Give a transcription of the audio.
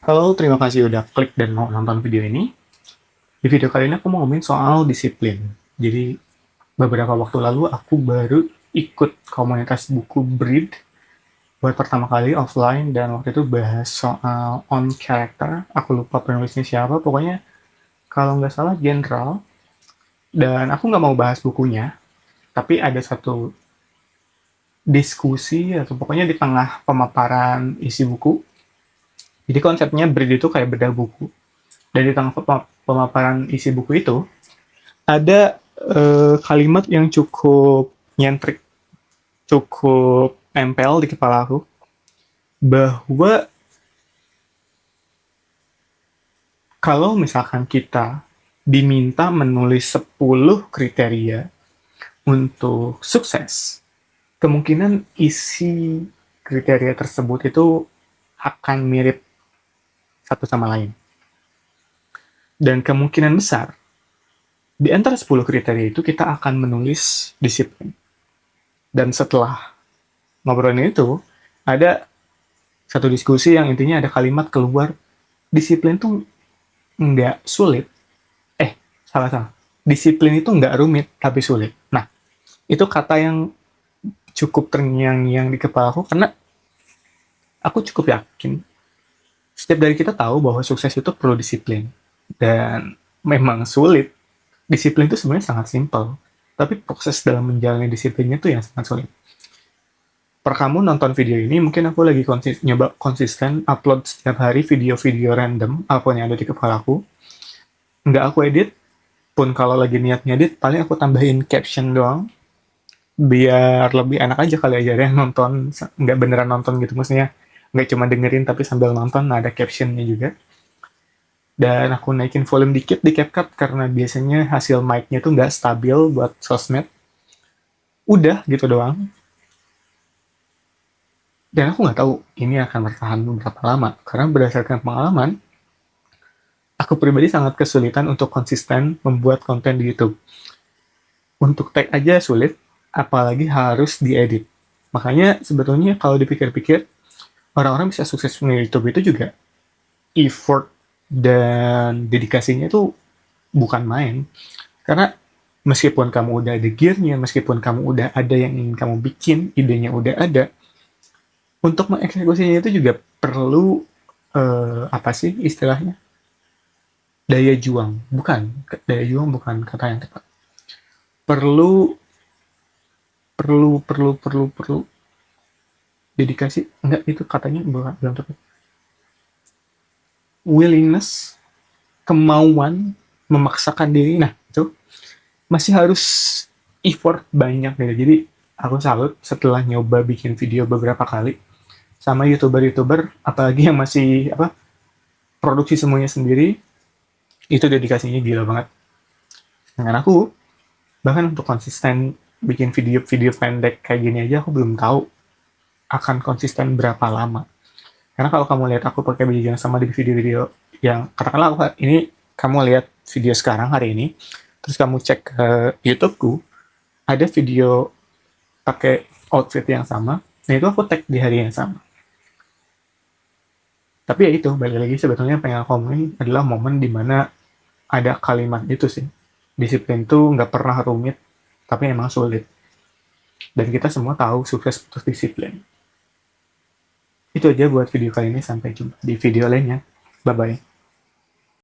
Halo, terima kasih udah klik dan mau nonton video ini. Di video kali ini aku mau ngomongin soal disiplin. Jadi, beberapa waktu lalu aku baru ikut komunitas buku Breed buat pertama kali offline, dan waktu itu bahas soal on character. Aku lupa penulisnya siapa, pokoknya kalau nggak salah general. Dan aku nggak mau bahas bukunya, tapi ada satu diskusi atau pokoknya di tengah pemaparan isi buku. Jadi konsepnya Breed itu kayak bedah buku. Dan di tengah pemaparan isi buku itu, ada kalimat yang cukup nyentrik, cukup nempel di kepala aku, bahwa kalau misalkan kita diminta menulis 10 kriteria untuk sukses, kemungkinan isi kriteria tersebut itu akan mirip satu sama lain. Dan kemungkinan besar, di antara 10 kriteria itu kita akan menulis disiplin. Dan setelah ngobrolin itu, ada satu diskusi yang intinya ada kalimat keluar, disiplin tuh nggak sulit. Salah. Disiplin itu nggak rumit, tapi sulit. Nah, itu kata yang cukup terngiang-ngiang di kepala aku, karena aku cukup yakin setiap dari kita tahu bahwa sukses itu perlu disiplin. Dan memang sulit. Disiplin itu sebenarnya sangat simpel, tapi proses dalam menjalani disiplinnya itu yang sangat sulit. Per kamu nonton video ini, mungkin aku lagi nyoba konsisten upload setiap hari video-video random, apa yang ada di kepala aku. Nggak aku edit, pun kalau lagi niat ngedit, paling aku tambahin caption doang, biar lebih enak aja kali aja yang nonton, nggak beneran nonton gitu, maksudnya nggak cuma dengerin tapi sambil nonton, nah ada captionnya juga. Dan aku naikin volume dikit di CapCut, karena biasanya hasil mic-nya tuh nggak stabil buat sosmed. Udah gitu doang. Dan aku nggak tahu ini akan bertahan berapa lama, karena berdasarkan pengalaman, aku pribadi sangat kesulitan untuk konsisten membuat konten di YouTube. Untuk tag aja sulit, apalagi harus diedit. Makanya sebetulnya kalau dipikir-pikir, orang-orang bisa sukses di YouTube itu juga effort dan dedikasinya itu bukan main. Karena meskipun kamu udah ada gear-nya, meskipun kamu udah ada yang ingin kamu bikin, idenya udah ada, untuk mengeksekusinya itu juga perlu apa sih istilahnya? Daya juang. Daya juang bukan kata yang tepat. Perlu perlu dedikasi, enggak, itu katanya bukan belum tepat. Willingness, kemauan, memaksakan diri, nah itu masih harus effort banyak gitu. Jadi aku salut setelah nyoba bikin video beberapa kali sama youtuber apalagi yang masih produksi semuanya sendiri, itu dedikasinya gila banget. Dengan aku bahkan untuk konsisten bikin video-video pendek kayak gini aja, aku belum tahu akan konsisten berapa lama. Karena kalau kamu lihat aku pakai baju yang sama di video-video yang, katakanlah ini kamu lihat video sekarang hari ini, terus kamu cek ke YouTube-ku, ada video pakai outfit yang sama, nah itu aku tag di hari yang sama. Tapi ya itu, balik lagi sebetulnya pengen aku ngomongin adalah momen dimana ada kalimat itu sih. Disiplin tuh nggak pernah rumit, tapi emang sulit. Dan kita semua tahu sukses butuh disiplin. Itu aja buat video kali ini, sampai jumpa di video lainnya. Bye-bye.